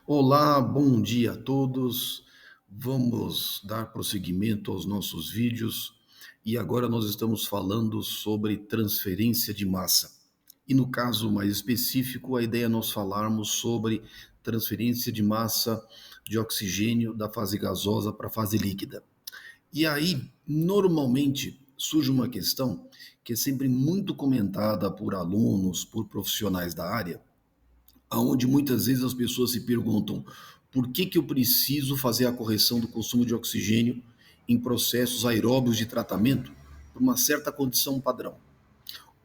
Olá, bom dia a todos. Vamos dar prosseguimento aos nossos vídeos e agora nós estamos falando sobre transferência de massa. E no caso mais específico, a ideia é nós falarmos sobre transferência de massa de oxigênio da fase gasosa para a fase líquida. E aí, normalmente, surge uma questão que é sempre muito comentada por alunos, por profissionais da área, aonde muitas vezes as pessoas se perguntam por que eu preciso fazer a correção do consumo de oxigênio em processos aeróbios de tratamento por uma certa condição padrão.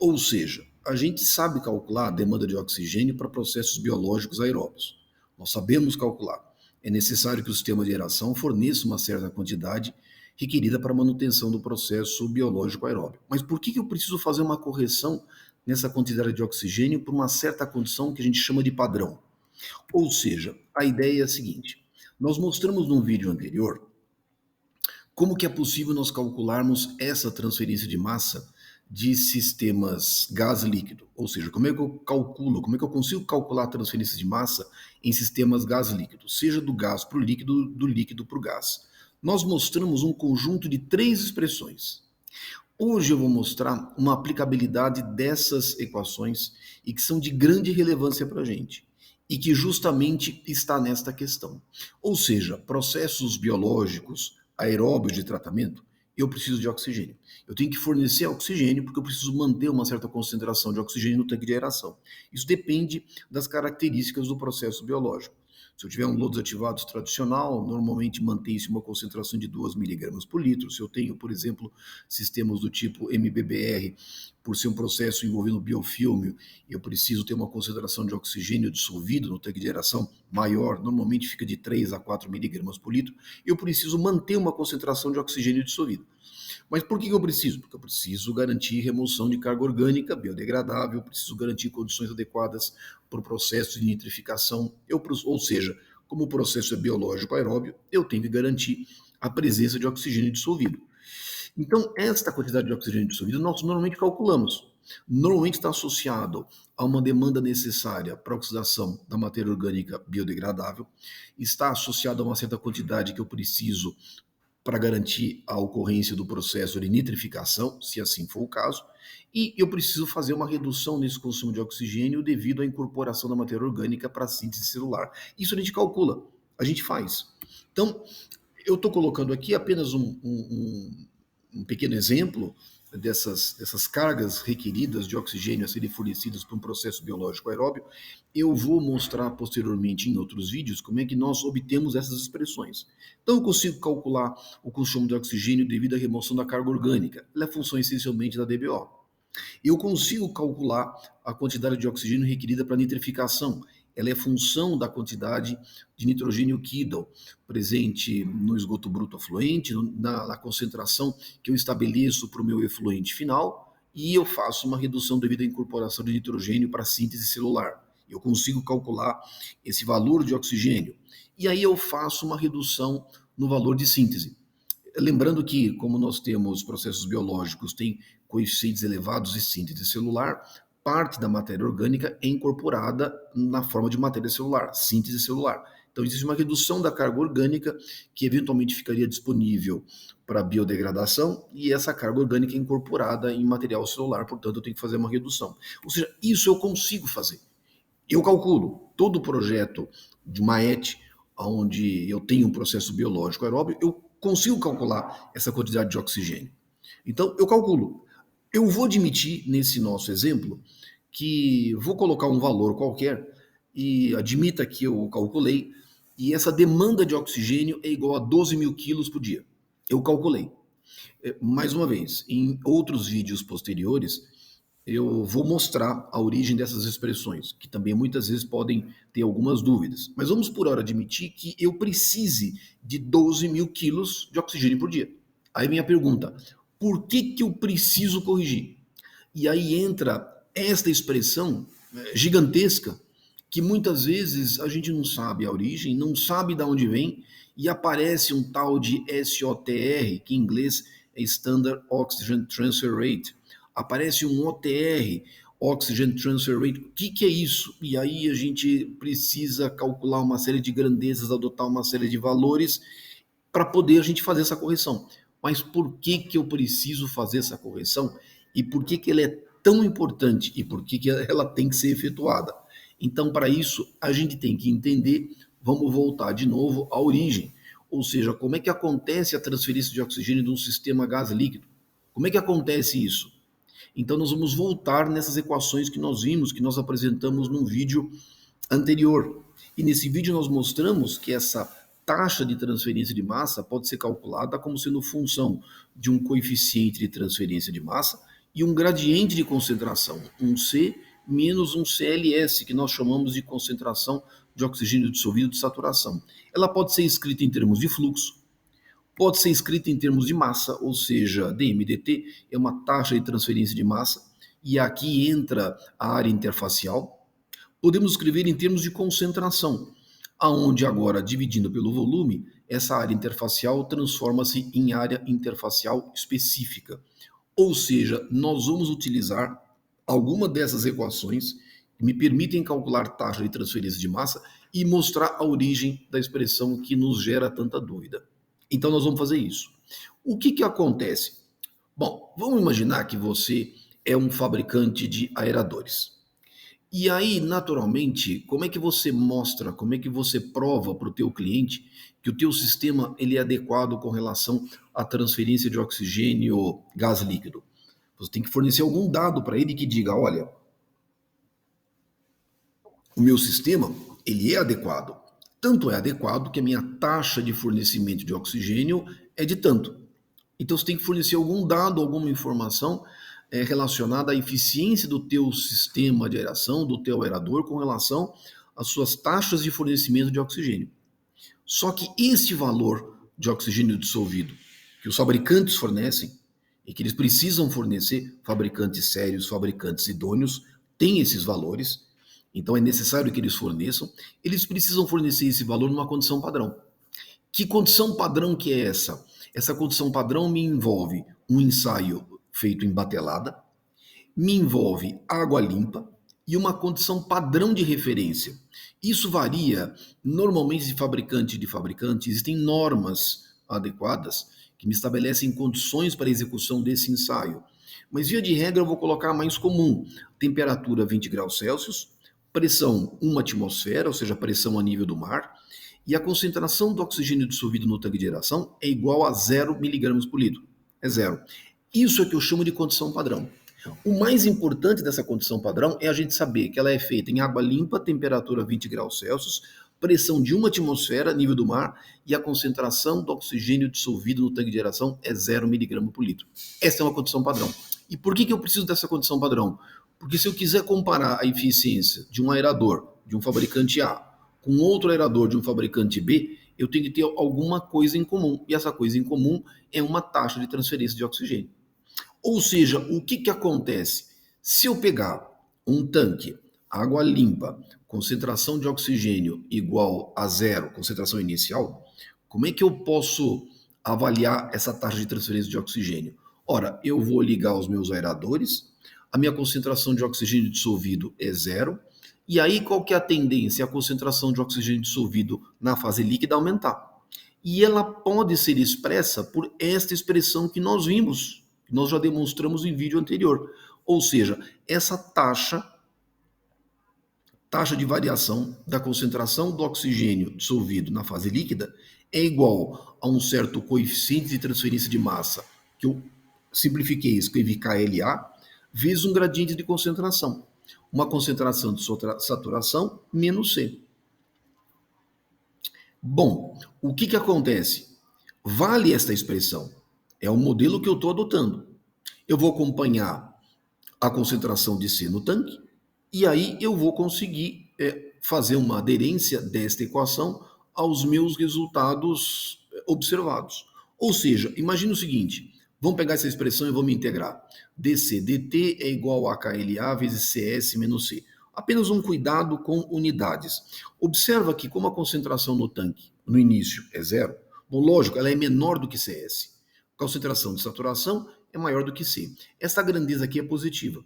Ou seja, a gente sabe calcular a demanda de oxigênio para processos biológicos aeróbios. Nós sabemos calcular. É necessário que o sistema de aeração forneça uma certa quantidade requerida para a manutenção do processo biológico aeróbio. Mas por que eu preciso fazer uma correção nessa quantidade de oxigênio por uma certa condição que a gente chama de padrão? Ou seja, a ideia é a seguinte: nós mostramos num vídeo anterior como que é possível nós calcularmos essa transferência de massa de sistemas gás líquido? Ou seja, como é que eu calculo, como é que eu consigo calcular a transferência de massa em sistemas gás líquido, seja do gás para o líquido, do líquido para o gás? Nós mostramos um conjunto de três expressões. Hoje eu vou mostrar uma aplicabilidade dessas equações e que são de grande relevância para a gente e que justamente está nesta questão. Ou seja, processos biológicos aeróbios de tratamento, eu preciso de oxigênio. Eu tenho que fornecer oxigênio porque eu preciso manter uma certa concentração de oxigênio no tanque de aeração. Isso depende das características do processo biológico. Se eu tiver um lodo desativado tradicional, normalmente mantém-se uma concentração de 2 miligramas por litro. Se eu tenho, por exemplo, sistemas do tipo MBBR, por ser um processo envolvendo biofilme, eu preciso ter uma concentração de oxigênio dissolvido no tanque de aeração maior, normalmente fica de 3 a 4 miligramas por litro, eu preciso manter uma concentração de oxigênio dissolvido. Mas por que eu preciso? Porque eu preciso garantir remoção de carga orgânica biodegradável, preciso garantir condições adequadas para o processo de nitrificação, ou seja, como o processo é biológico aeróbio, eu tenho que garantir a presença de oxigênio dissolvido. Então, esta quantidade de oxigênio dissolvido nós normalmente calculamos. Normalmente está associado a uma demanda necessária para a oxidação da matéria orgânica biodegradável, está associado a uma certa quantidade que eu preciso para garantir a ocorrência do processo de nitrificação, se assim for o caso, e eu preciso fazer uma redução nesse consumo de oxigênio devido à incorporação da matéria orgânica para a síntese celular. Isso a gente calcula, a gente faz. Então, eu estou colocando aqui apenas um pequeno exemplo dessas cargas requeridas de oxigênio a serem fornecidas para um processo biológico aeróbio. Eu vou mostrar posteriormente em outros vídeos como é que nós obtemos essas expressões. Então eu consigo calcular o consumo de oxigênio devido à remoção da carga orgânica. Ela é função essencialmente da DBO. Eu consigo calcular a quantidade de oxigênio requerida para nitrificação. Ela é função da quantidade de nitrogênio Kidal presente no esgoto bruto afluente, na concentração que eu estabeleço para o meu efluente final, e eu faço uma redução devido à incorporação de nitrogênio para a síntese celular. Eu consigo calcular esse valor de oxigênio. E aí eu faço uma redução no valor de síntese. Lembrando que, como nós temos processos biológicos, tem coeficientes elevados de síntese celular, parte da matéria orgânica é incorporada na forma de matéria celular, síntese celular. Então, existe uma redução da carga orgânica que eventualmente ficaria disponível para biodegradação e essa carga orgânica é incorporada em material celular, portanto, eu tenho que fazer uma redução. Ou seja, isso eu consigo fazer. Eu calculo todo o projeto de MAET, onde eu tenho um processo biológico aeróbio, eu consigo calcular essa quantidade de oxigênio. Então, eu calculo. Eu vou admitir, nesse nosso exemplo, que vou colocar um valor qualquer e admita que eu calculei, e essa demanda de oxigênio é igual a 12 mil quilos por dia. Eu calculei. Mais uma vez, em outros vídeos posteriores, eu vou mostrar a origem dessas expressões, que também muitas vezes podem ter algumas dúvidas. Mas vamos por hora admitir que eu precise de 12 mil quilos de oxigênio por dia. Aí minha pergunta, por que eu preciso corrigir? E aí entra esta expressão gigantesca, que muitas vezes a gente não sabe a origem, não sabe de onde vem, e aparece um tal de SOTR, que em inglês é Standard Oxygen Transfer Rate. Aparece um OTR, Oxygen Transfer Rate, o que é isso? E aí a gente precisa calcular uma série de grandezas, adotar uma série de valores para poder a gente fazer essa correção. Mas por que eu preciso fazer essa correção? E por que ela é tão importante? E por que ela tem que ser efetuada? Então, para isso, a gente tem que entender, vamos voltar de novo à origem. Ou seja, como é que acontece a transferência de oxigênio de um sistema gás líquido? Como é que acontece isso? Então, nós vamos voltar nessas equações que nós vimos, que nós apresentamos num vídeo anterior. E nesse vídeo nós mostramos que essa taxa de transferência de massa pode ser calculada como sendo função de um coeficiente de transferência de massa e um gradiente de concentração, um C menos um CLS, que nós chamamos de concentração de oxigênio dissolvido de saturação. Ela pode ser escrita em termos de fluxo, pode ser escrita em termos de massa, ou seja, DMDT é uma taxa de transferência de massa, e aqui entra a área interfacial. Podemos escrever em termos de concentração, aonde agora, dividindo pelo volume, essa área interfacial transforma-se em área interfacial específica. Ou seja, nós vamos utilizar alguma dessas equações que me permitem calcular taxa de transferência de massa e mostrar a origem da expressão que nos gera tanta dúvida. Então nós vamos fazer isso. O que acontece? Bom, vamos imaginar que você é um fabricante de aeradores. E aí, naturalmente, como é que você mostra, como é que você prova para o teu cliente que o teu sistema ele é adequado com relação à transferência de oxigênio gás líquido? Você tem que fornecer algum dado para ele que diga, olha, o meu sistema ele é adequado. Tanto é adequado que a minha taxa de fornecimento de oxigênio é de tanto. Então você tem que fornecer algum dado, alguma informação relacionada à eficiência do teu sistema de aeração, do teu aerador, com relação às suas taxas de fornecimento de oxigênio. Só que esse valor de oxigênio dissolvido que os fabricantes fornecem, e que eles precisam fornecer, fabricantes sérios, fabricantes idôneos, têm esses valores, então é necessário que eles forneçam, eles precisam fornecer esse valor numa condição padrão. Que condição padrão que é essa? Essa condição padrão me envolve um ensaio feito em batelada, me envolve água limpa e uma condição padrão de referência. Isso varia normalmente de fabricante de fabricante, existem normas adequadas que me estabelecem condições para a execução desse ensaio. Mas via de regra eu vou colocar a mais comum: temperatura 20 graus Celsius, pressão 1 atmosfera, ou seja, pressão a nível do mar, e a concentração do oxigênio dissolvido no tanque de aeração é igual a 0 miligramas por litro. É zero. Isso é que eu chamo de condição padrão. O mais importante dessa condição padrão é a gente saber que ela é feita em água limpa, temperatura 20 graus Celsius, pressão de 1 atmosfera, nível do mar, e a concentração do oxigênio dissolvido no tanque de aeração é 0 miligrama por litro. Essa é uma condição padrão. E por que eu preciso dessa condição padrão? Porque se eu quiser comparar a eficiência de um aerador de um fabricante A com outro aerador de um fabricante B, eu tenho que ter alguma coisa em comum. E essa coisa em comum é uma taxa de transferência de oxigênio. Ou seja, o que acontece? Se eu pegar um tanque, água limpa, concentração de oxigênio igual a 0, concentração inicial, como é que eu posso avaliar essa taxa de transferência de oxigênio? Ora, eu vou ligar os meus aeradores, a minha concentração de oxigênio dissolvido é 0, e aí qual que é a tendência? A concentração de oxigênio dissolvido na fase líquida aumentar. E ela pode ser expressa por esta expressão que nós vimos, que nós já demonstramos em vídeo anterior. Ou seja, essa taxa de variação da concentração do oxigênio dissolvido na fase líquida é igual a um certo coeficiente de transferência de massa, que eu simplifiquei, escrevi KLA, vezes um gradiente de concentração. Uma concentração de saturação menos C. Bom, o que acontece? Vale esta expressão. É o modelo que eu estou adotando. Eu vou acompanhar a concentração de C no tanque e aí eu vou conseguir fazer uma aderência desta equação aos meus resultados observados. Ou seja, imagine o seguinte, vamos pegar essa expressão e vamos integrar. dC dt é igual a KLA vezes CS menos C. Apenas um cuidado com unidades. Observa que como a concentração no tanque, no início, é 0, bom, lógico, ela é menor do que CS. A concentração de saturação é maior do que C. Esta grandeza aqui é positiva.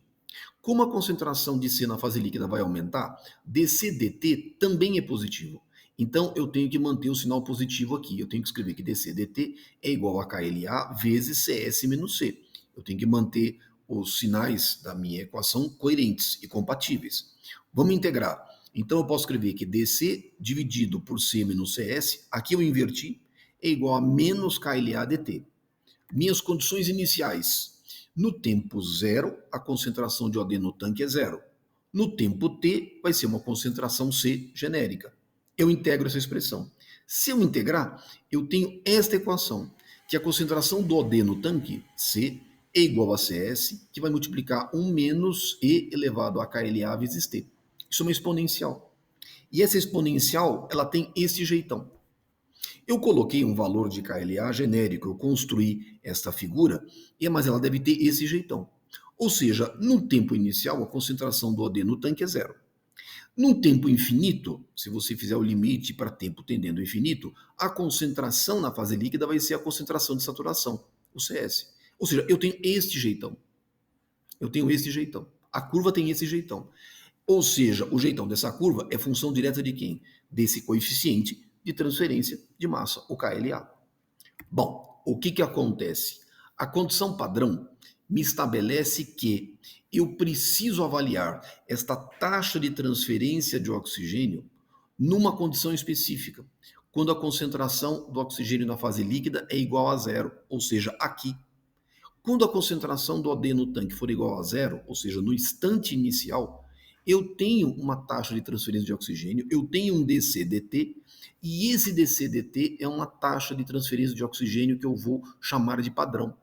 Como a concentração de C na fase líquida vai aumentar, dCdt também é positivo. Então, eu tenho que manter o sinal positivo aqui. Eu tenho que escrever que dCdt é igual a KLA vezes CS menos C. Eu tenho que manter os sinais da minha equação coerentes e compatíveis. Vamos integrar. Então, eu posso escrever que dC dividido por C menos CS, aqui eu inverti, é igual a menos KLA dt. Minhas condições iniciais. No tempo zero, a concentração de OD no tanque é zero. No tempo t, vai ser uma concentração C genérica. Eu integro essa expressão. Se eu integrar, eu tenho esta equação, que a concentração do OD no tanque, C, é igual a CS, que vai multiplicar 1 menos E elevado a KLA vezes T. Isso é uma exponencial. E essa exponencial, ela tem esse jeitão. Eu coloquei um valor de KLA genérico, eu construí esta figura, mas ela deve ter esse jeitão. Ou seja, no tempo inicial, a concentração do OD no tanque é zero. Num tempo infinito, se você fizer o limite para tempo tendendo ao infinito, a concentração na fase líquida vai ser a concentração de saturação, o CS. Ou seja, eu tenho este jeitão. Eu tenho este jeitão. A curva tem esse jeitão. Ou seja, o jeitão dessa curva é função direta de quem? Desse coeficiente de transferência de massa, o KLA. Bom, o que acontece? A condição padrão me estabelece que eu preciso avaliar esta taxa de transferência de oxigênio numa condição específica, quando a concentração do oxigênio na fase líquida é igual a zero, ou seja, aqui. Quando a concentração do OD no tanque for igual a zero, ou seja, no instante inicial, eu tenho uma taxa de transferência de oxigênio, eu tenho um dCdt, e esse dCdt é uma taxa de transferência de oxigênio que eu vou chamar de padrão.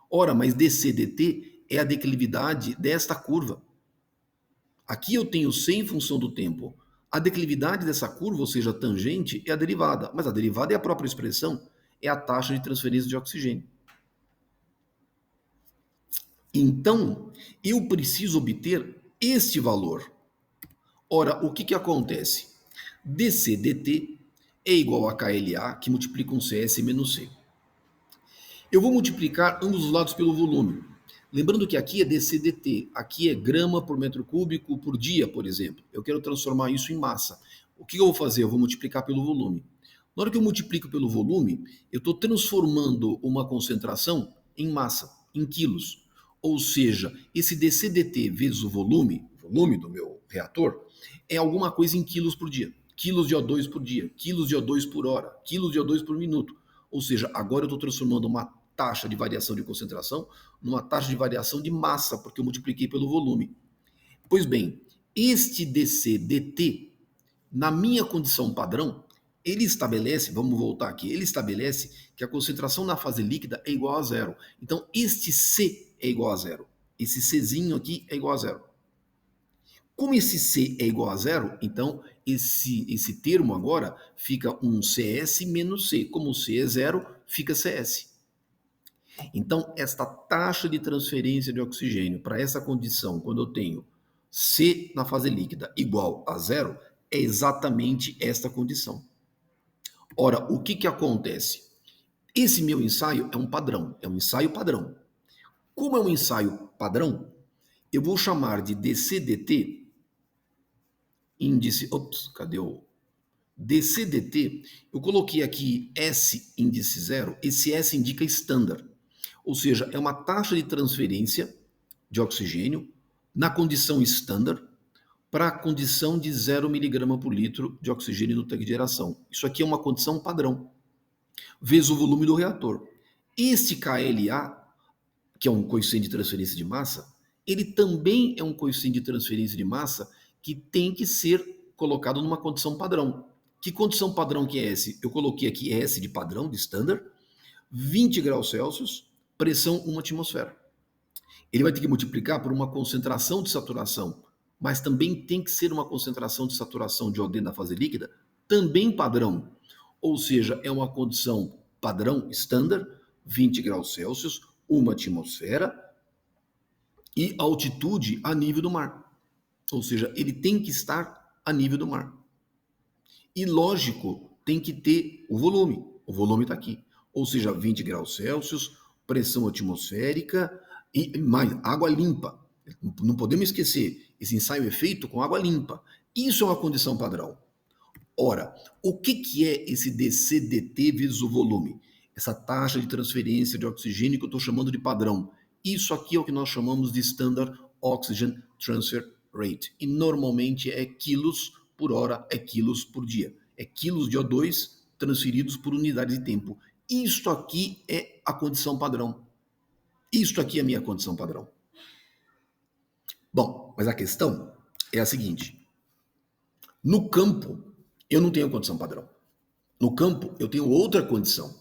Ora, mas dCdt é a declividade desta curva. Aqui eu tenho C em função do tempo. A declividade dessa curva, ou seja, a tangente, é a derivada, mas a derivada é a própria expressão, é a taxa de transferência de oxigênio. Então, eu preciso obter este valor. Ora, o que acontece? dCdt é igual a KLA, que multiplica um CS menos C. Eu vou multiplicar ambos os lados pelo volume. Lembrando que aqui é dCdt, aqui é grama por metro cúbico por dia, por exemplo. Eu quero transformar isso em massa. O que eu vou fazer? Eu vou multiplicar pelo volume. Na hora que eu multiplico pelo volume, eu estou transformando uma concentração em massa, em quilos. Ou seja, esse dCdt vezes o volume do meu reator, é alguma coisa em quilos por dia. Quilos de O2 por dia, quilos de O2 por hora, quilos de O2 por minuto. Ou seja, agora eu estou transformando uma taxa de variação de concentração numa taxa de variação de massa, porque eu multipliquei pelo volume. Pois bem, este dCdt, na minha condição padrão, ele estabelece, vamos voltar aqui, ele estabelece que a concentração na fase líquida é igual a zero. Então, este C é igual a zero. Esse Czinho aqui é igual a zero. Como esse C é igual a zero, então esse termo agora fica um CS menos C. Como o C é zero, fica CS. Então, esta taxa de transferência de oxigênio para essa condição, quando eu tenho C na fase líquida igual a zero, é exatamente esta condição. Ora, o que acontece? Esse meu ensaio é um padrão, é um ensaio padrão. Como é um ensaio padrão, eu vou chamar de dCdt, índice, cadê o dCdt? Eu coloquei aqui S índice zero, esse S indica standard, ou seja, é uma taxa de transferência de oxigênio na condição standard para a condição de 0 mg por litro de oxigênio no tanque de aeração. Isso aqui é uma condição padrão, vezes o volume do reator. Este KLA, que é um coeficiente de transferência de massa, ele também é um coeficiente de transferência de massa que tem que ser colocado numa condição padrão. Que condição padrão que é essa? Eu coloquei aqui S de padrão, de standard, 20 graus Celsius, pressão 1 atmosfera. Ele vai ter que multiplicar por uma concentração de saturação, mas também tem que ser uma concentração de saturação de OD na fase líquida, também padrão. Ou seja, é uma condição padrão, standard, 20 graus Celsius, 1 atmosfera e altitude a nível do mar. Ou seja, ele tem que estar a nível do mar. E lógico, tem que ter o volume. O volume está aqui. Ou seja, 20 graus Celsius, pressão atmosférica e mais água limpa. Não podemos esquecer, esse ensaio é feito com água limpa. Isso é uma condição padrão. Ora, o que é esse dCdt vezes o volume? Essa taxa de transferência de oxigênio que eu estou chamando de padrão. Isso aqui é o que nós chamamos de Standard Oxygen Transfer Rate. E normalmente é quilos por hora, é quilos por dia. É quilos de O2 transferidos por unidade de tempo. Isto aqui é a condição padrão. Isto aqui é a minha condição padrão. Bom, mas a questão é a seguinte. No campo, eu não tenho condição padrão. No campo, eu tenho outra condição.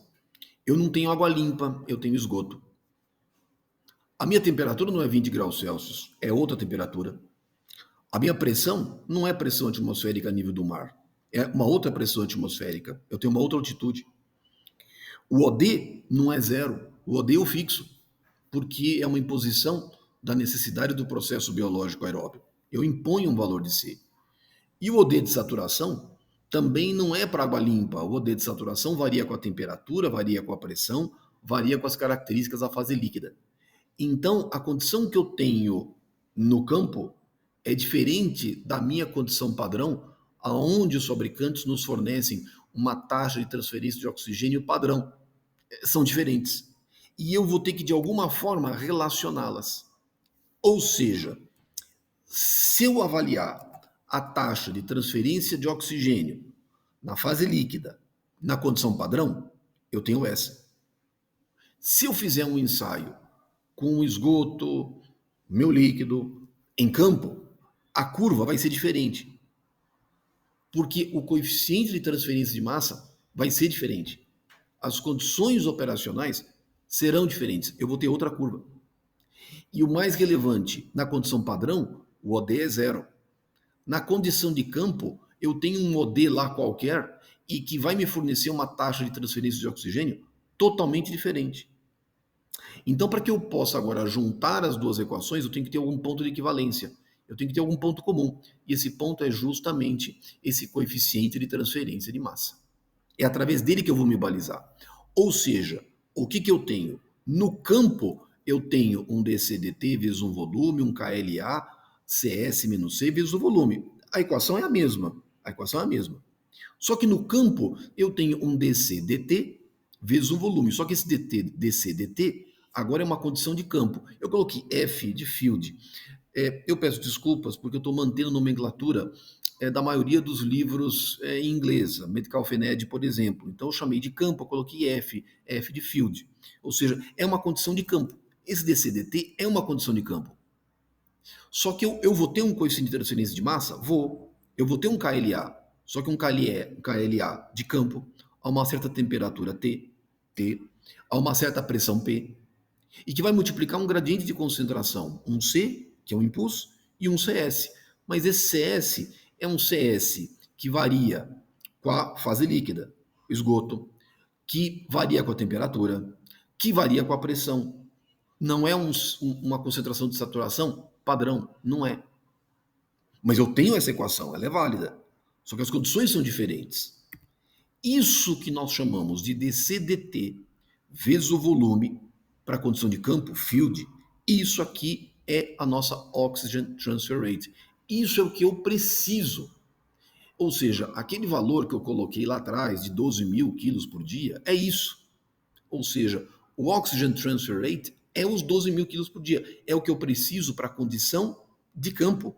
Eu não tenho água limpa, eu tenho esgoto. A minha temperatura não é 20 graus Celsius, é outra temperatura. A minha pressão não é pressão atmosférica a nível do mar, é uma outra pressão atmosférica. Eu tenho uma outra altitude. O OD não é zero, o OD é o fixo, porque é uma imposição da necessidade do processo biológico aeróbio. Eu imponho um valor de C. E o OD de saturação também não é para água limpa. O OD de saturação varia com a temperatura, varia com a pressão, varia com as características da fase líquida. Então, a condição que eu tenho no campo é diferente da minha condição padrão, aonde os fabricantes nos fornecem uma taxa de transferência de oxigênio padrão. São diferentes. E eu vou ter que, de alguma forma, relacioná-las. Ou seja, se eu avaliar a taxa de transferência de oxigênio na fase líquida, na condição padrão, eu tenho essa. Se eu fizer um ensaio com o esgoto, meu líquido, em campo, a curva vai ser diferente. Porque o coeficiente de transferência de massa vai ser diferente. As condições operacionais serão diferentes. Eu vou ter outra curva. E o mais relevante, na condição padrão, o OD é zero. Na condição de campo, eu tenho um OD lá qualquer e que vai me fornecer uma taxa de transferência de oxigênio totalmente diferente. Então, para que eu possa agora juntar as duas equações, eu tenho que ter algum ponto de equivalência. Eu tenho que ter algum ponto comum. E esse ponto é justamente esse coeficiente de transferência de massa. É através dele que eu vou me balizar. Ou seja, o que eu tenho? No campo, eu tenho um dCdt vezes um volume, um KLA, CS menos C vezes o volume. A equação é a mesma. A equação é a mesma. Só que no campo, eu tenho um dCdt vezes o volume. Só que esse dCdt agora é uma condição de campo. Eu coloquei F de field. Eu peço desculpas porque eu estou mantendo a nomenclatura da maioria dos livros em inglês, Medical Phened, por exemplo. Então eu chamei de campo, eu coloquei F de field. Ou seja, é uma condição de campo. Esse dCdt é uma condição de campo. Só que eu vou ter um coeficiente de transferência de massa? Vou. Eu vou ter um KLA. Só que um KLA de campo a uma certa temperatura T, a uma certa pressão P, e que vai multiplicar um gradiente de concentração, um C, que é um impulso, e um CS. Mas esse CS é um CS que varia com a fase líquida, esgoto, que varia com a temperatura, que varia com a pressão. Não é uma concentração de saturação padrão, não é. Mas eu tenho essa equação, ela é válida. Só que as condições são diferentes. Isso que nós chamamos de dCdt vezes o volume para a condição de campo, field, isso aqui é a nossa Oxygen Transfer Rate. Isso é o que eu preciso. Ou seja, aquele valor que eu coloquei lá atrás de 12 mil quilos por dia é isso. Ou seja, o Oxygen Transfer Rate é os 12 mil quilos por dia. É o que eu preciso para a condição de campo.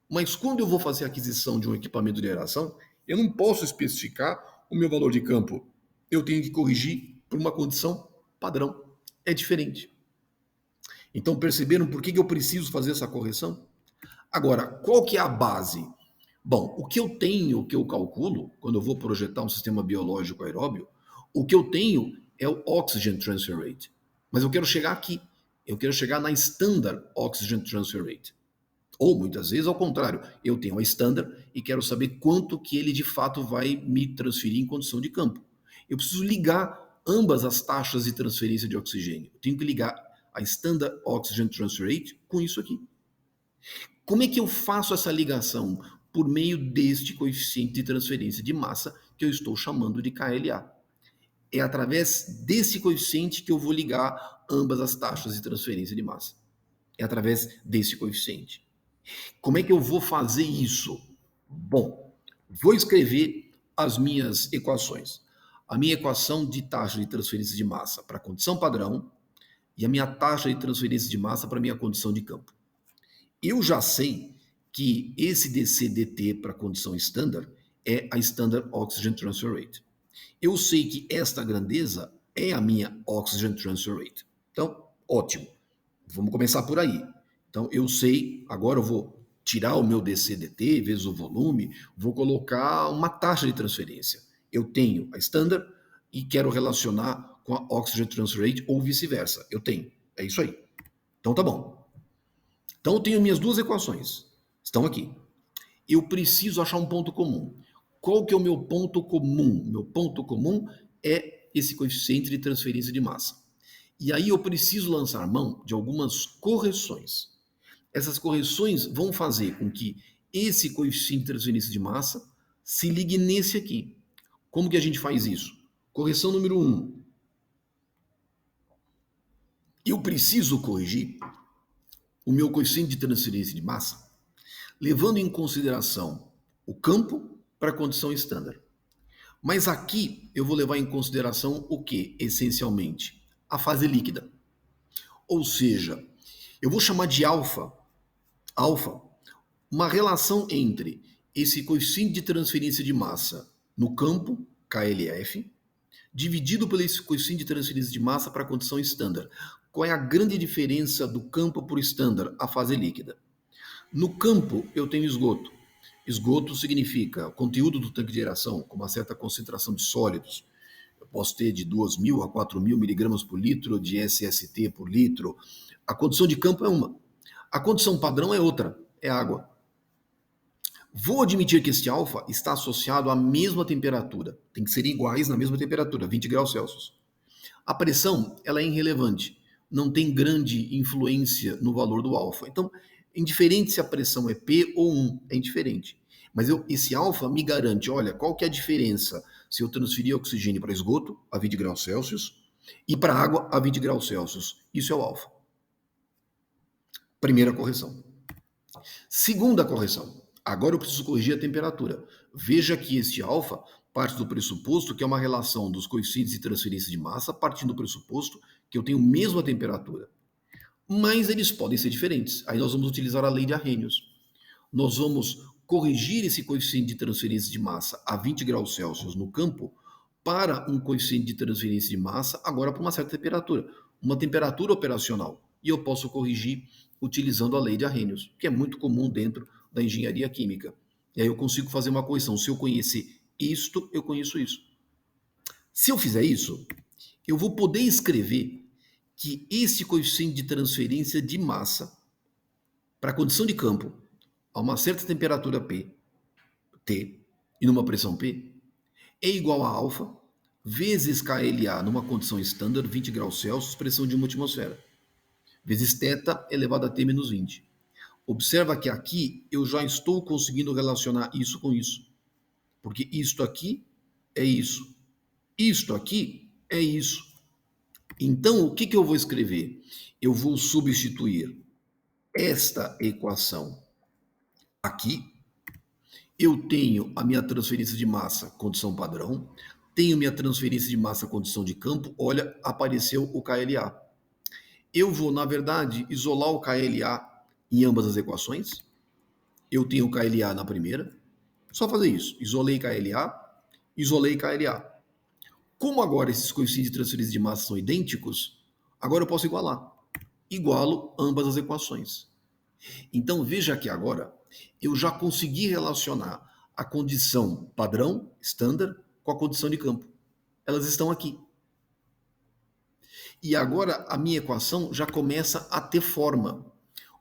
Mas quando eu vou fazer a aquisição de um equipamento de aeração, eu não posso especificar o meu valor de campo. Eu tenho que corrigir por uma condição padrão. É diferente. Então perceberam por que eu preciso fazer essa correção? Agora, qual que é a base? Bom, o que eu tenho, o que eu calculo, quando eu vou projetar um sistema biológico aeróbio, o que eu tenho é o Oxygen Transfer Rate. Mas eu quero chegar aqui. Eu quero chegar na Standard Oxygen Transfer Rate. Ou, muitas vezes, ao contrário, eu tenho a Standard e quero saber quanto que ele, de fato, vai me transferir em condição de campo. Eu preciso ligar ambas as taxas de transferência de oxigênio. Eu tenho que ligar a Standard Oxygen Transfer Rate com isso aqui. Como é que eu faço essa ligação? Por meio deste coeficiente de transferência de massa que eu estou chamando de KLA. É através desse coeficiente que eu vou ligar ambas as taxas de transferência de massa. É através desse coeficiente. Como é que eu vou fazer isso? Bom, vou escrever as minhas equações. A minha equação de taxa de transferência de massa para a condição padrão e a minha taxa de transferência de massa para a minha condição de campo. Eu já sei que esse dc/dt para a condição standard é a Standard Oxygen Transfer Rate. Eu sei que esta grandeza é a minha Oxygen Transfer Rate. Então, ótimo. Vamos começar por aí. Então, eu sei, agora eu vou tirar o meu dc/dt vezes o volume, vou colocar uma taxa de transferência. Eu tenho a Standard e quero relacionar com a Oxygen Transfer Rate ou vice-versa. Eu tenho. É isso aí. Então, tá bom. Então, eu tenho minhas duas equações. Estão aqui. Eu preciso achar um ponto comum. Qual que é o meu ponto comum? Meu ponto comum é esse coeficiente de transferência de massa. E aí eu preciso lançar mão de algumas correções. Essas correções vão fazer com que esse coeficiente de transferência de massa se ligue nesse aqui. Como que a gente faz isso? Correção número 1. Eu preciso corrigir o meu coeficiente de transferência de massa, levando em consideração o campo para a condição estándar. Mas aqui eu vou levar em consideração o que, essencialmente? A fase líquida. Ou seja, eu vou chamar de alfa, uma relação entre esse coeficiente de transferência de massa no campo, KLF, dividido pelo esse coeficiente de transferência de massa para a condição estándar. Qual é a grande diferença do campo para o estándar, a fase líquida? No campo, eu tenho esgoto. Esgoto significa conteúdo do tanque de aeração com uma certa concentração de sólidos. Eu posso ter de 2.000 a 4.000 miligramas por litro de SST por litro. A condição de campo é uma. A condição padrão é outra, é água. Vou admitir que este alfa está associado à mesma temperatura. Tem que ser iguais na mesma temperatura, 20 graus Celsius. A pressão, ela é irrelevante. Não tem grande influência no valor do alfa. Então, indiferente se a pressão é P ou 1, é indiferente. Mas esse alfa me garante, olha, qual que é a diferença se eu transferir oxigênio para esgoto a 20 graus Celsius e para água a 20 graus Celsius. Isso é o alfa. Primeira correção. Segunda correção. Agora eu preciso corrigir a temperatura. Veja que este alfa parte do pressuposto que é uma relação dos coeficientes de transferência de massa, partindo do pressuposto que eu tenho mesma temperatura. Mas eles podem ser diferentes. Aí nós vamos utilizar a lei de Arrhenius. Nós vamos corrigir esse coeficiente de transferência de massa a 20 graus Celsius no campo para um coeficiente de transferência de massa agora para uma certa temperatura, uma temperatura operacional. E eu posso corrigir utilizando a lei de Arrhenius, que é muito comum dentro da engenharia química. E aí eu consigo fazer uma correção. Se eu conhecer isto, eu conheço isso. Se eu fizer isso, eu vou poder escrever que esse coeficiente de transferência de massa para a condição de campo a uma certa temperatura P, T, e numa pressão P, é igual a alfa vezes KLA numa condição estándar, 20 graus Celsius, pressão de uma atmosfera, vezes θ elevado a T menos 20. Observa que aqui eu já estou conseguindo relacionar isso com isso. Porque isto aqui é isso. Isto aqui é isso. Então, o que eu vou escrever? Eu vou substituir esta equação aqui. Eu tenho a minha transferência de massa, condição padrão. Tenho minha transferência de massa, condição de campo. Olha, apareceu o KLA. Eu vou, na verdade, isolar o KLA em ambas as equações. Eu tenho o KLA na primeira. Só fazer isso. Isolei KLA, isolei KLA. Como agora esses coeficientes de transferência de massa são idênticos, agora eu posso igualar. Igualo ambas as equações. Então veja que agora eu já consegui relacionar a condição padrão, standard, com a condição de campo. Elas estão aqui. E agora a minha equação já começa a ter forma.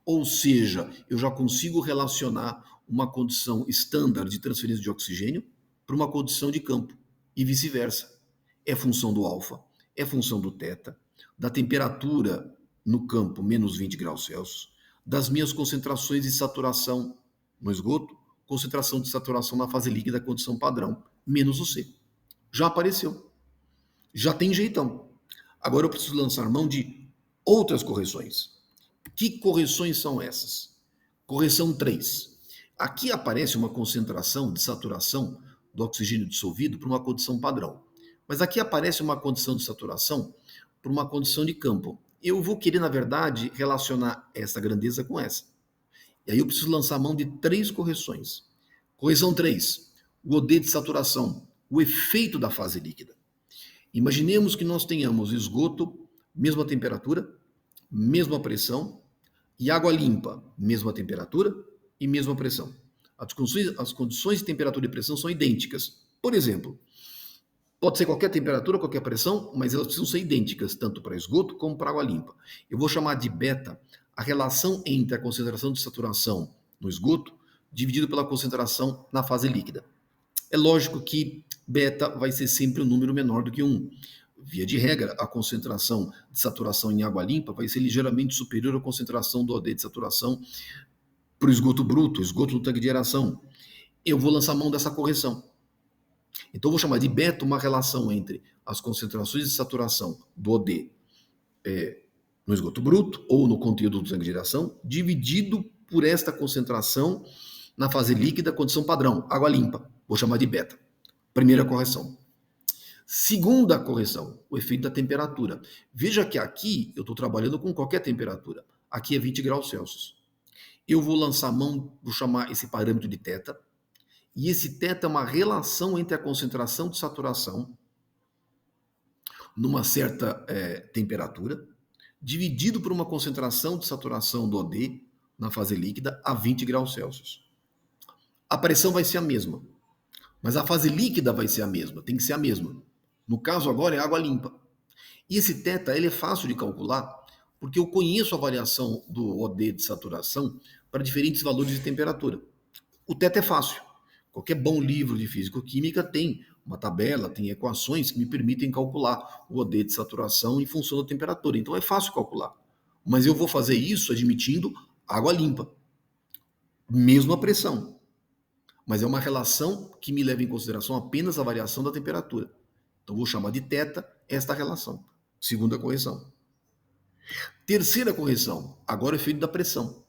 Ou seja, eu já consigo relacionar uma condição estándar de transferência de oxigênio para uma condição de campo e vice-versa. É função do alfa, é função do θ, da temperatura no campo, menos 20 graus Celsius, das minhas concentrações de saturação no esgoto, concentração de saturação na fase líquida, condição padrão, menos o C. Já apareceu. Já tem jeitão. Agora eu preciso lançar mão de outras correções. Que correções são essas? Correção 3. Aqui aparece uma concentração de saturação do oxigênio dissolvido para uma condição padrão. Mas aqui aparece uma condição de saturação para uma condição de campo. Eu vou querer, na verdade, relacionar essa grandeza com essa. E aí eu preciso lançar mão de 3 correções. Correção 3. O OD de saturação, o efeito da fase líquida. Imaginemos que nós tenhamos esgoto, mesma temperatura, mesma pressão, e água limpa, mesma temperatura e mesma pressão. As condições de temperatura e pressão são idênticas. Por exemplo, pode ser qualquer temperatura, qualquer pressão, mas elas precisam ser idênticas, tanto para esgoto como para água limpa. Eu vou chamar de beta a relação entre a concentração de saturação no esgoto dividido pela concentração na fase líquida. É lógico que beta vai ser sempre um número menor do que 1. Via de regra, a concentração de saturação em água limpa vai ser ligeiramente superior à concentração do OD de saturação para o esgoto bruto, esgoto no tanque de aeração. Eu vou lançar mão dessa correção. Então, eu vou chamar de beta uma relação entre as concentrações de saturação do OD no esgoto bruto ou no conteúdo do tanque de aeração, dividido por esta concentração na fase líquida, condição padrão, água limpa. Vou chamar de beta. Primeira correção. Segunda correção, o efeito da temperatura. Veja que aqui eu estou trabalhando com qualquer temperatura. Aqui é 20 graus Celsius. Eu vou lançar mão, vou chamar esse parâmetro de θ. E esse θ é uma relação entre a concentração de saturação numa certa temperatura, dividido por uma concentração de saturação do OD na fase líquida a 20 graus Celsius. A pressão vai ser a mesma, mas a fase líquida vai ser a mesma, tem que ser a mesma. No caso agora é água limpa. E esse θ ele é fácil de calcular, porque eu conheço a variação do OD de saturação para diferentes valores de temperatura. O θ é fácil. Qualquer bom livro de físico-química tem uma tabela, tem equações que me permitem calcular o OD de saturação em função da temperatura. Então é fácil calcular. Mas eu vou fazer isso admitindo água limpa. Mesma pressão. Mas é uma relação que me leva em consideração apenas a variação da temperatura. Então vou chamar de θ esta relação. Segunda correção. Terceira correção, agora o efeito da pressão.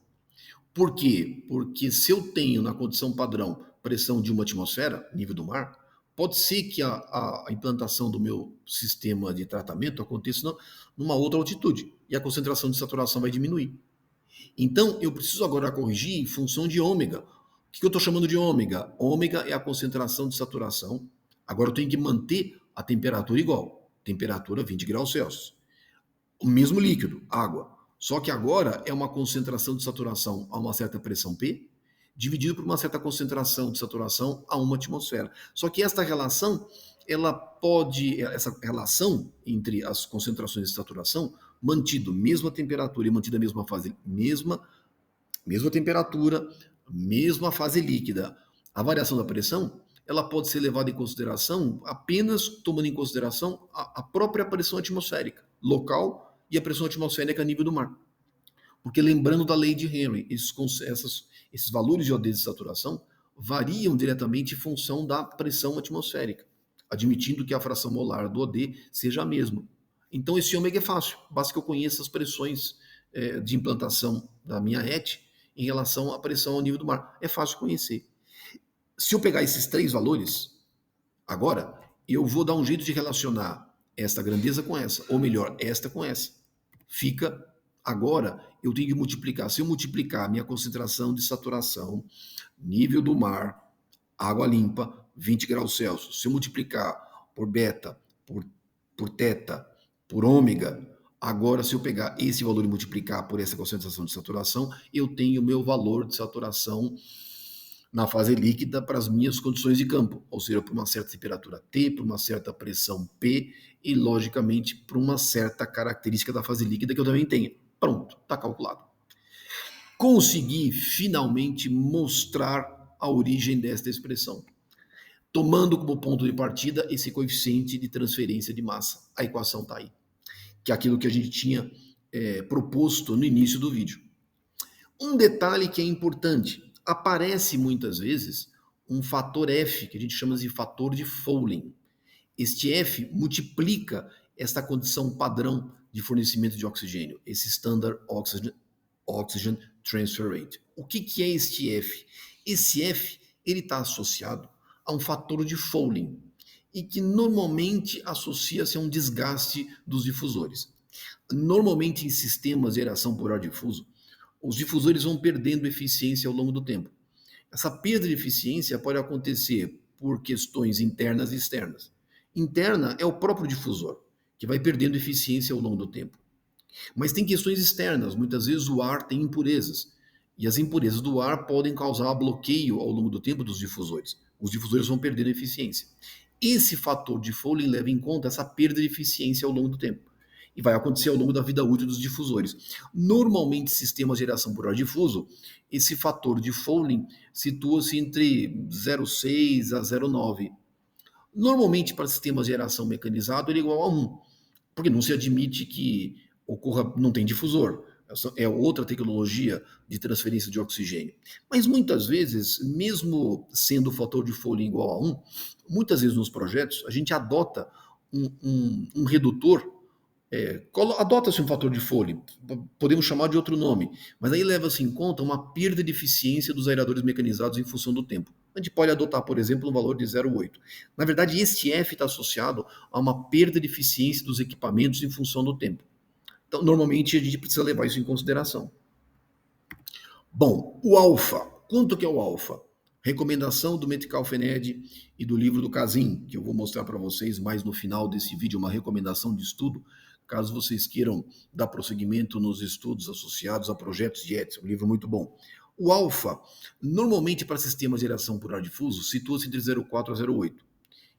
Por quê? Porque se eu tenho na condição padrão pressão de 1 atmosfera, nível do mar, pode ser que a implantação do meu sistema de tratamento aconteça numa outra altitude e a concentração de saturação vai diminuir. Então eu preciso agora corrigir em função de ômega. O que eu estou chamando de ômega? Ômega é a concentração de saturação. Agora eu tenho que manter a temperatura igual, temperatura 20 graus Celsius. O mesmo líquido, água. Só que agora é uma concentração de saturação a uma certa pressão P, dividido por uma certa concentração de saturação a 1 atmosfera. Só que essa relação entre as concentrações de saturação, mantido mesma temperatura e mantida a mesma fase, mesma temperatura, mesma fase líquida, a variação da pressão, ela pode ser levada em consideração apenas tomando em consideração a própria pressão atmosférica local e a pressão atmosférica a nível do mar. Porque lembrando da lei de Henry, esses valores de OD de saturação variam diretamente em função da pressão atmosférica, admitindo que a fração molar do OD seja a mesma. Então esse ômega é fácil, basta que eu conheça as pressões de implantação da minha ET em relação à pressão ao nível do mar. É fácil conhecer. Se eu pegar esses 3 valores, agora eu vou dar um jeito de relacionar esta grandeza com essa, ou melhor, esta com essa. Fica, agora eu tenho que multiplicar. Se eu multiplicar a minha concentração de saturação, nível do mar, água limpa, 20 graus Celsius, se eu multiplicar por beta, por θ, por ômega, agora se eu pegar esse valor e multiplicar por essa concentração de saturação, eu tenho o meu valor de saturação na fase líquida para as minhas condições de campo, ou seja, para uma certa temperatura T, para uma certa pressão P e, logicamente, para uma certa característica da fase líquida que eu também tenho. Pronto, está calculado. Consegui finalmente mostrar a origem desta expressão, tomando como ponto de partida esse coeficiente de transferência de massa. A equação está aí, que é aquilo que a gente tinha proposto no início do vídeo. Um detalhe que é importante, aparece muitas vezes um fator F, que a gente chama de fator de Fouling. Este F multiplica esta condição padrão de fornecimento de oxigênio, esse Standard Oxygen Oxygen Transfer Rate. O que é este F? Esse F ele está associado a um fator de fouling e que normalmente associa-se a um desgaste dos difusores. Normalmente em sistemas de aeração por ar difuso, os difusores vão perdendo eficiência ao longo do tempo. Essa perda de eficiência pode acontecer por questões internas e externas. Interna é o próprio difusor, que vai perdendo eficiência ao longo do tempo. Mas tem questões externas, muitas vezes o ar tem impurezas, e as impurezas do ar podem causar bloqueio ao longo do tempo dos difusores. Os difusores vão perdendo eficiência. Esse fator de fouling leva em conta essa perda de eficiência ao longo do tempo. E vai acontecer ao longo da vida útil dos difusores. Normalmente, sistemas de geração por ar difuso, esse fator de fouling situa-se entre 0,6 a 0,9. Normalmente, para sistemas de geração mecanizado, ele é igual a 1, porque não se admite que ocorra, não tem difusor. Essa é outra tecnologia de transferência de oxigênio. Mas muitas vezes, mesmo sendo o fator de fouling igual a 1, muitas vezes nos projetos a gente adota um redutor, adota-se um fator de fouling, podemos chamar de outro nome, mas aí leva-se em conta uma perda de eficiência dos aeradores mecanizados em função do tempo. A gente pode adotar, por exemplo, um valor de 0,8. Na verdade, este F está associado a uma perda de eficiência dos equipamentos em função do tempo. Então, normalmente, a gente precisa levar isso em consideração. Bom, o alfa. Quanto que é o alfa? Recomendação do Medical Fened e do livro do Casim, que eu vou mostrar para vocês mais no final desse vídeo, uma recomendação de estudo, caso vocês queiram dar prosseguimento nos estudos associados a projetos de ETS, um livro muito bom. O alfa, normalmente para sistemas de geração por ar difuso, situa-se entre 0,4 a 0,8.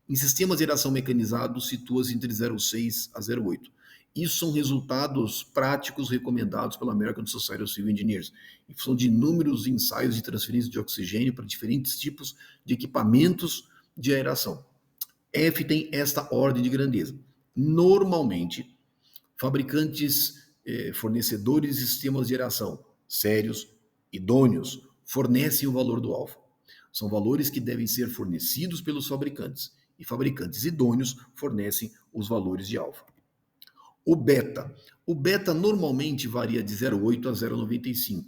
Em sistemas de geração mecanizado, situa-se entre 0,6 a 0,8. Isso são resultados práticos recomendados pela American Society of Civil Engineers, em função de inúmeros ensaios de transferência de oxigênio para diferentes tipos de equipamentos de aeração. F tem esta ordem de grandeza. Normalmente, fabricantes, fornecedores de sistemas de aeração sérios, idôneos, fornecem o valor do alfa. São valores que devem ser fornecidos pelos fabricantes, e fabricantes idôneos fornecem os valores de alfa. O beta. O beta normalmente varia de 0,8 a 0,95.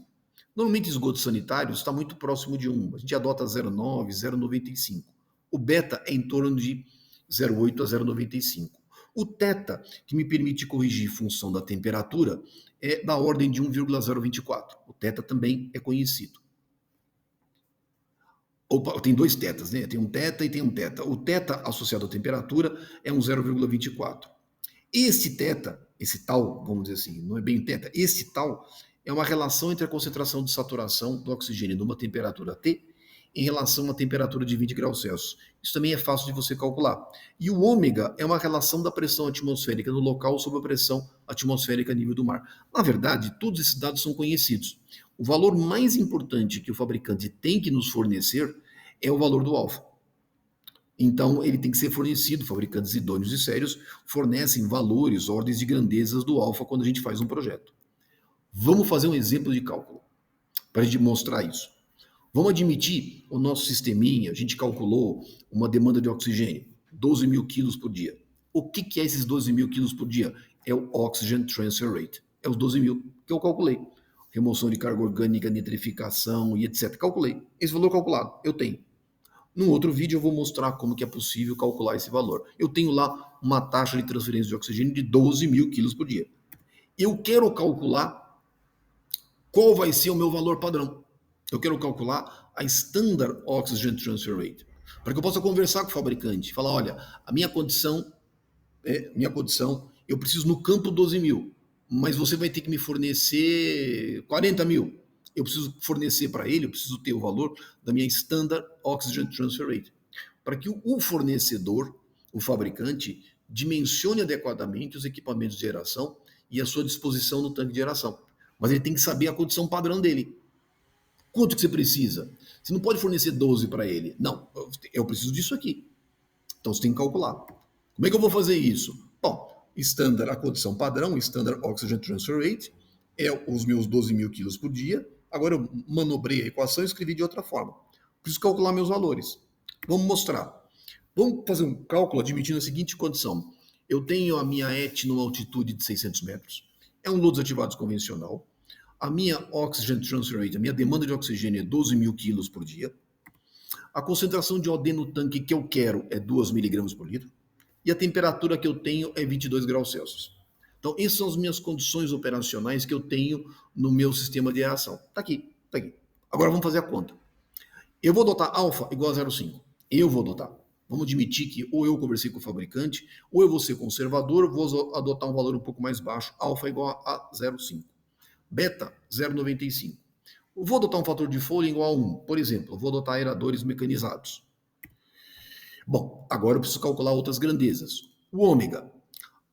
Normalmente esgotos sanitários está muito próximo de 1. A gente adota 0,9, 0,95. O beta é em torno de 0,8 a 0,95. O teta, que me permite corrigir função da temperatura, é da ordem de 1,024. O teta também é conhecido. Opa, tem dois tetas, né? Tem um teta e tem um teta. O teta associado à temperatura é um 0,24. Esse teta, esse tal, vamos dizer assim, não é bem teta, esse tal é uma relação entre a concentração de saturação do oxigênio numa temperatura T em relação à temperatura de 20 graus Celsius. Isso também é fácil de você calcular. E o ômega é uma relação da pressão atmosférica no local sob a pressão atmosférica a nível do mar. Na verdade, todos esses dados são conhecidos. O valor mais importante que o fabricante tem que nos fornecer é o valor do alfa. Então, ele tem que ser fornecido, fabricantes idôneos e sérios fornecem valores, ordens de grandezas do alfa quando a gente faz um projeto. Vamos fazer um exemplo de cálculo, para a gente mostrar isso. Vamos admitir o nosso sisteminha, a gente calculou uma demanda de oxigênio, 12 mil quilos por dia. O que é esses 12 mil quilos por dia? É o Oxygen Transfer Rate. É os 12 mil que eu calculei. Remoção de carga orgânica, nitrificação e etc. Calculei. Esse valor calculado, eu tenho. Num outro vídeo eu vou mostrar como que é possível calcular esse valor. Eu tenho lá uma taxa de transferência de oxigênio de 12 mil quilos por dia. Eu quero calcular qual vai ser o meu valor padrão. Eu quero calcular a Standard Oxygen Transfer Rate, para que eu possa conversar com o fabricante, falar, olha, a minha condição, eu preciso no campo 12 mil, mas você vai ter que me fornecer 40 mil. Eu preciso fornecer para ele, eu preciso ter o valor da minha Standard Oxygen Transfer Rate, para que o fornecedor, o fabricante, dimensione adequadamente os equipamentos de geração e a sua disposição no tanque de geração. Mas ele tem que saber a condição padrão dele. Quanto que você precisa? Você não pode fornecer 12 para ele. Não, eu preciso disso aqui. Então você tem que calcular. Como é que eu vou fazer isso? Bom, Standard, a condição padrão, Standard Oxygen Transfer Rate, é os meus 12 mil quilos por dia. Agora eu manobrei a equação e escrevi de outra forma. Preciso calcular meus valores. Vamos mostrar. Vamos fazer um cálculo admitindo a seguinte condição. Eu tenho a minha ET numa altitude de 600 metros. É um lodo desativado convencional. A minha oxygen transfer rate, a minha demanda de oxigênio é 12 mil quilos por dia. A concentração de OD no tanque que eu quero é 2 miligramas por litro. E a temperatura que eu tenho é 22 graus Celsius. Então, essas são as minhas condições operacionais que eu tenho no meu sistema de aeração. Tá aqui, tá aqui. Agora vamos fazer a conta. Eu vou adotar alfa igual a 0,5. Eu vou adotar. Vamos admitir que ou eu conversei com o fabricante, ou eu vou ser conservador, vou adotar um valor um pouco mais baixo, alfa igual a 0,5. Beta, 0,95. Vou adotar um fator de folha igual a 1. Por exemplo, vou adotar aeradores mecanizados. Bom, agora eu preciso calcular outras grandezas. O ômega,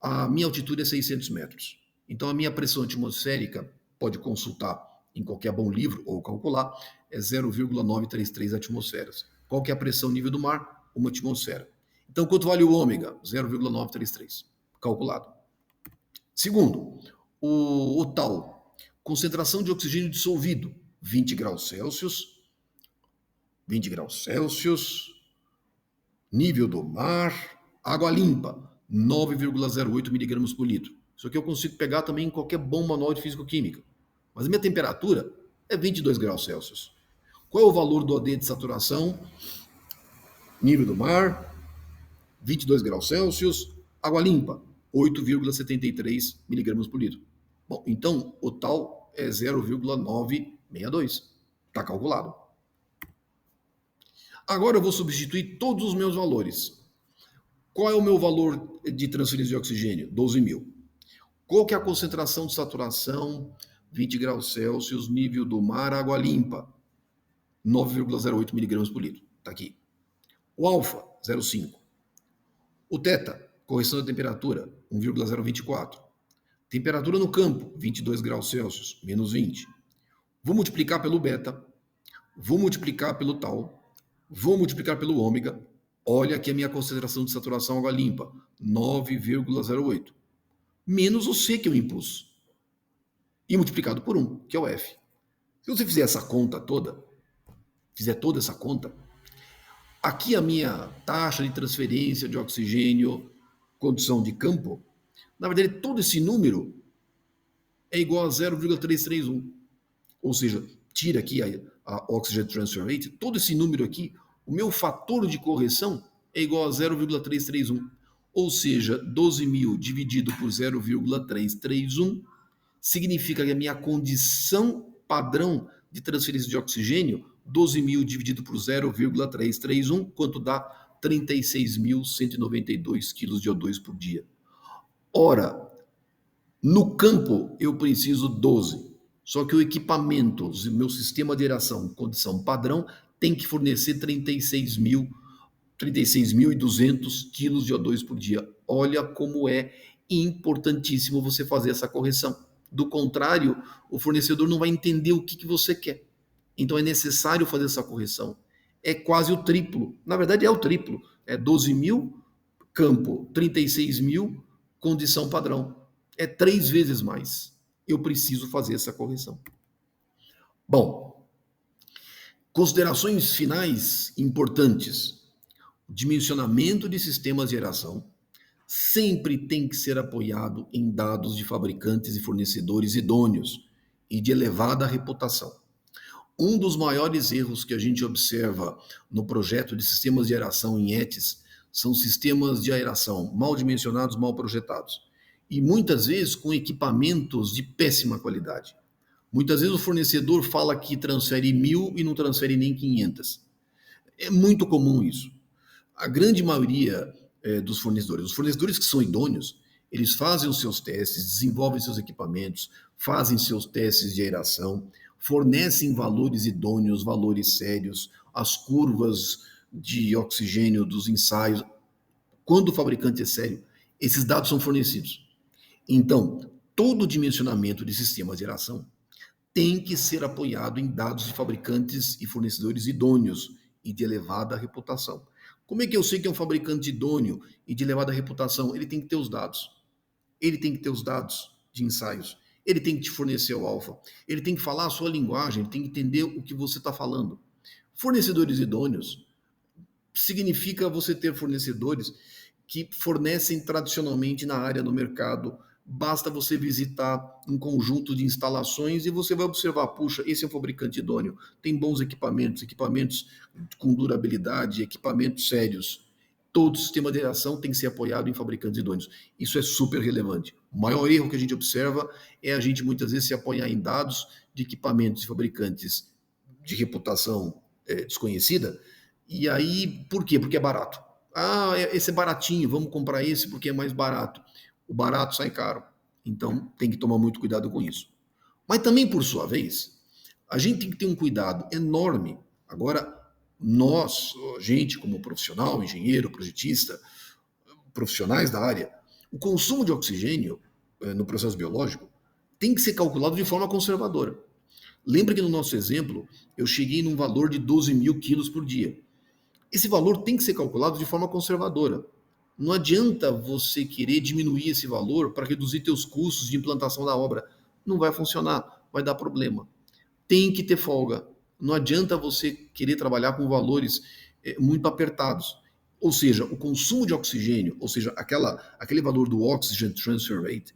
a minha altitude é 600 metros. Então a minha pressão atmosférica, pode consultar em qualquer bom livro ou calcular, é 0,933 atmosferas. Qual que é a pressão nível do mar? 1 atmosfera. Então quanto vale o ômega? 0,933. Calculado. Segundo, o tal, concentração de oxigênio dissolvido, 20 graus Celsius. 20 graus Celsius. Nível do mar, água limpa, 9,08 miligramas por litro. Isso aqui eu consigo pegar também em qualquer bom manual de físico-química. Mas a minha temperatura é 22 graus Celsius. Qual é o valor do OD de saturação? Nível do mar, 22 graus Celsius, água limpa, 8,73 miligramas por litro. Bom, então o tal é 0,962. Está calculado. Agora eu vou substituir todos os meus valores. Qual é o meu valor de transferência de oxigênio? 12 mil. Qual que é a concentração de saturação? 20 graus Celsius, nível do mar, água limpa, 9,08 miligramas por litro. Está aqui. O alfa, 0,5. O teta, correção da temperatura, 1,024. Temperatura no campo, 22 graus Celsius, menos 20. Vou multiplicar pelo beta, vou multiplicar pelo tal, vou multiplicar pelo ômega. Olha aqui a minha concentração de saturação água limpa, 9,08. Menos o C que eu impus. E multiplicado por 1, que é o F. Se você fizer essa conta toda, fizer toda essa conta, aqui a minha taxa de transferência de oxigênio, condição de campo, na verdade todo esse número é igual a 0,331. Ou seja, tira aqui a Oxygen Transfer Rate, todo esse número aqui, o meu fator de correção é igual a 0,331. Ou seja, 12.000 dividido por 0,331 significa que a minha condição padrão de transferência de oxigênio, 12.000 dividido por 0,331, quanto dá 36.192 quilos de O2 por dia. Ora, no campo eu preciso 12. Só que o equipamento, o meu sistema de aeração, condição padrão, tem que fornecer 36.200 quilos de O2 por dia. Olha como é importantíssimo você fazer essa correção. Do contrário, o fornecedor não vai entender o que você quer. Então é necessário fazer essa correção. É quase o triplo. Na verdade é o triplo. É 12 mil, campo 36 mil, condição padrão. É 3 vezes mais. Eu preciso fazer essa correção. Bom, considerações finais importantes. O dimensionamento de sistemas de aeração sempre tem que ser apoiado em dados de fabricantes e fornecedores idôneos e de elevada reputação. Um dos maiores erros que a gente observa no projeto de sistemas de aeração em ETS são sistemas de aeração mal dimensionados, mal projetados. E muitas vezes com equipamentos de péssima qualidade. Muitas vezes o fornecedor fala que transfere 1.000 e não transfere nem 500. É muito comum isso. A grande maioria dos fornecedores, os fornecedores que são idôneos, eles fazem os seus testes, desenvolvem seus equipamentos, fazem seus testes de aeração, fornecem valores idôneos, valores sérios, as curvas de oxigênio dos ensaios. Quando o fabricante é sério, esses dados são fornecidos. Então, todo o dimensionamento de sistemas de aeração tem que ser apoiado em dados de fabricantes e fornecedores idôneos e de elevada reputação. Como é que eu sei que é um fabricante idôneo e de elevada reputação? Ele tem que ter os dados. Ele tem que ter os dados de ensaios. Ele tem que te fornecer o alfa. Ele tem que falar a sua linguagem. Ele tem que entender o que você está falando. Fornecedores idôneos significa você ter fornecedores que fornecem tradicionalmente na área no mercado basta você visitar um conjunto de instalações e você vai observar, puxa, esse é um fabricante idôneo, tem bons equipamentos, equipamentos com durabilidade, equipamentos sérios. Todo sistema de aeração tem que ser apoiado em fabricantes idôneos. Isso é super relevante. O maior erro que a gente observa é a gente muitas vezes se apoiar em dados de equipamentos e fabricantes de reputação desconhecida. E aí, por quê? Porque é barato. Ah, esse é baratinho, vamos comprar esse porque é mais barato. O barato sai caro. Então, tem que tomar muito cuidado com isso. Mas também, por sua vez, a gente tem que ter um cuidado enorme. Agora, nós, a gente como profissional, engenheiro, projetista, profissionais da área, o consumo de oxigênio no processo biológico tem que ser calculado de forma conservadora. Lembra que no nosso exemplo eu cheguei num valor de 12 mil quilos por dia. Esse valor tem que ser calculado de forma conservadora. Não adianta você querer diminuir esse valor para reduzir teus custos de implantação da obra. Não vai funcionar, vai dar problema. Tem que ter folga. Não adianta você querer trabalhar com valores muito apertados. Ou seja, o consumo de oxigênio, ou seja, aquele valor do Oxygen Transfer Rate,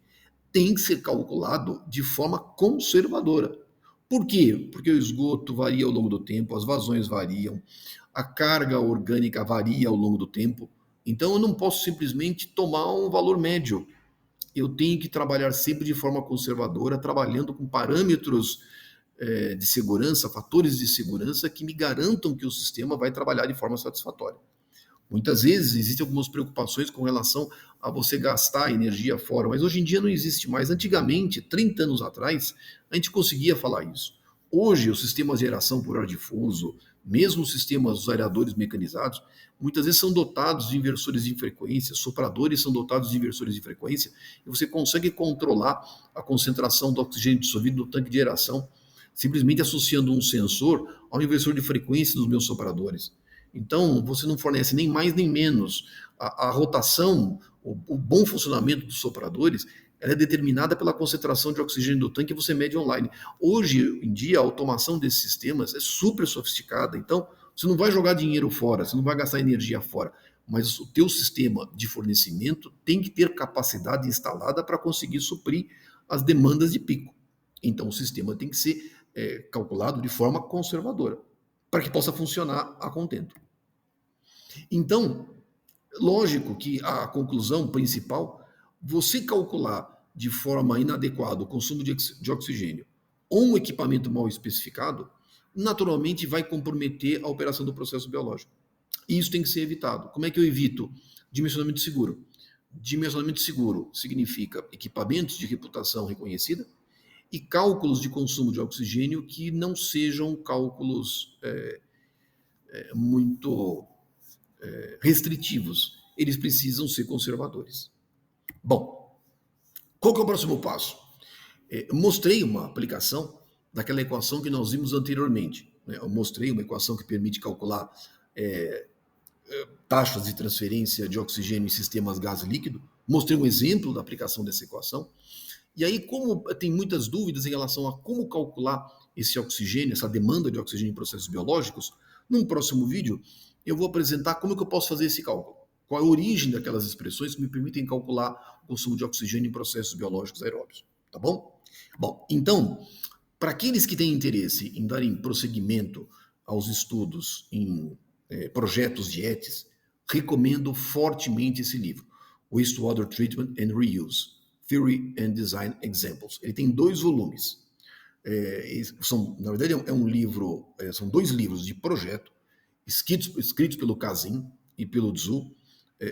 tem que ser calculado de forma conservadora. Por quê? Porque o esgoto varia ao longo do tempo, as vazões variam, a carga orgânica varia ao longo do tempo. Então eu não posso simplesmente tomar um valor médio. Eu tenho que trabalhar sempre de forma conservadora, trabalhando com parâmetros de segurança, fatores de segurança que me garantam que o sistema vai trabalhar de forma satisfatória. Muitas vezes existem algumas preocupações com relação a você gastar energia fora, mas hoje em dia não existe mais. Antigamente, 30 anos atrás, a gente conseguia falar isso. Hoje, os sistemas de aeração por ar difuso, mesmo os sistemas dos aeradores mecanizados, muitas vezes são dotados de inversores de frequência, sopradores são dotados de inversores de frequência, e você consegue controlar a concentração do oxigênio dissolvido no tanque de aeração, simplesmente associando um sensor ao inversor de frequência dos meus sopradores. Então, você não fornece nem mais nem menos. A rotação, o bom funcionamento dos sopradores, ela é determinada pela concentração de oxigênio do tanque que você mede online. Hoje em dia, a automação desses sistemas é super sofisticada. Então, você não vai jogar dinheiro fora, você não vai gastar energia fora. Mas o teu sistema de fornecimento tem que ter capacidade instalada para conseguir suprir as demandas de pico. Então, o sistema tem que ser calculado de forma conservadora, para que possa funcionar a contento. Então, lógico que a conclusão principal, você calcular de forma inadequada o consumo de oxigênio ou um equipamento mal especificado, naturalmente vai comprometer a operação do processo biológico. E isso tem que ser evitado. Como é que eu evito? Dimensionamento seguro. Dimensionamento seguro significa equipamentos de reputação reconhecida e cálculos de consumo de oxigênio que não sejam cálculos muito restritivos. Eles precisam ser conservadores. Bom, qual que é o próximo passo? Mostrei uma aplicação daquela equação que nós vimos anteriormente. Eu mostrei uma equação que permite calcular taxas de transferência de oxigênio em sistemas gás líquido. Mostrei um exemplo da aplicação dessa equação. E aí, como tem muitas dúvidas em relação a como calcular esse oxigênio, essa demanda de oxigênio em processos biológicos, num próximo vídeo eu vou apresentar como que eu posso fazer esse cálculo. Qual é a origem daquelas expressões que me permitem calcular o consumo de oxigênio em processos biológicos aeróbios. Tá bom? Bom, então, para aqueles que têm interesse em darem prosseguimento aos estudos em projetos de ETS, recomendo fortemente esse livro, Wastewater Treatment and Reuse, Theory and Design Examples. Ele tem 2 volumes. Na verdade, é um livro, são 2 livros de projeto, escritos pelo Kazin e pelo Zhu.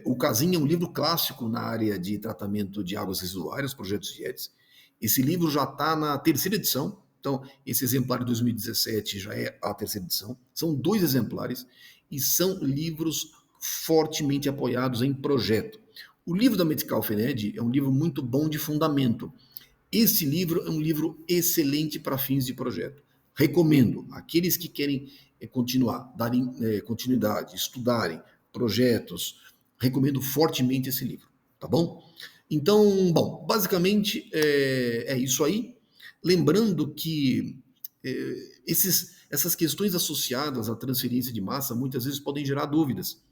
O Kazin é um livro clássico na área de tratamento de águas residuárias, projetos de ETS. Esse livro já está na 3ª edição, então esse exemplar de 2017 já é a 3ª edição. São 2 exemplares e são livros fortemente apoiados em projeto. O livro da Metcalfe-Eddy é um livro muito bom de fundamento. Esse livro é um livro excelente para fins de projeto. Recomendo aqueles que querem continuar, darem continuidade, estudarem projetos, recomendo fortemente esse livro, tá bom? Então, bom, basicamente é isso aí. Lembrando que essas questões associadas à transferência de massa muitas vezes podem gerar dúvidas.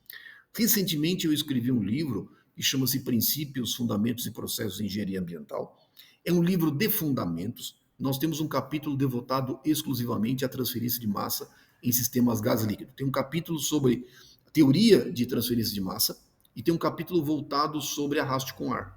Recentemente eu escrevi um livro que chama-se Princípios, Fundamentos e Processos de Engenharia Ambiental. É um livro de fundamentos. Nós temos um capítulo devotado exclusivamente à transferência de massa em sistemas gás líquido. Tem um capítulo sobre teoria de transferência de massa e tem um capítulo voltado sobre arraste com ar.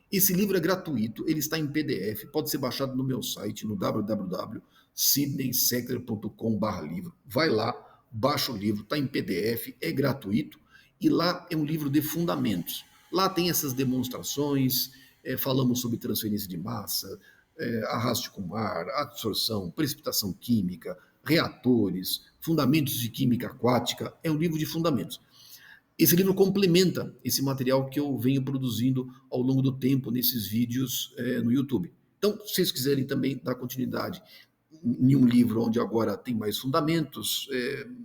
Esse livro é gratuito, ele está em PDF, pode ser baixado no meu site, no www.sidneyseckler.com/livro. Vai lá, baixa o livro, está em PDF, é gratuito e lá é um livro de fundamentos. Lá tem essas demonstrações, falamos sobre transferência de massa, arraste com ar, absorção, precipitação química, reatores, fundamentos de química aquática, é um livro de fundamentos. Esse livro complementa esse material que eu venho produzindo ao longo do tempo nesses vídeos no YouTube. Então, se vocês quiserem também dar continuidade em um livro onde agora tem mais fundamentos,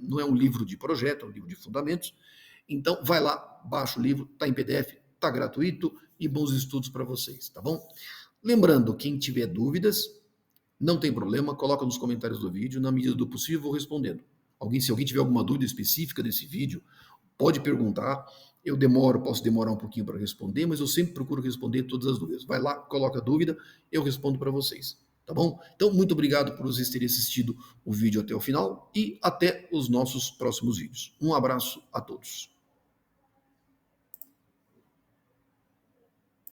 não é um livro de projeto, é um livro de fundamentos, então vai lá, baixa o livro, está em PDF, está gratuito e bons estudos para vocês, tá bom? Lembrando, quem tiver dúvidas, não tem problema, coloca nos comentários do vídeo, na medida do possível eu vou respondendo. Se alguém tiver alguma dúvida específica desse vídeo, pode perguntar, posso demorar um pouquinho para responder, mas eu sempre procuro responder todas as dúvidas. Vai lá, coloca a dúvida, eu respondo para vocês, tá bom? Então, muito obrigado por vocês terem assistido o vídeo até o final e até os nossos próximos vídeos. Um abraço a todos.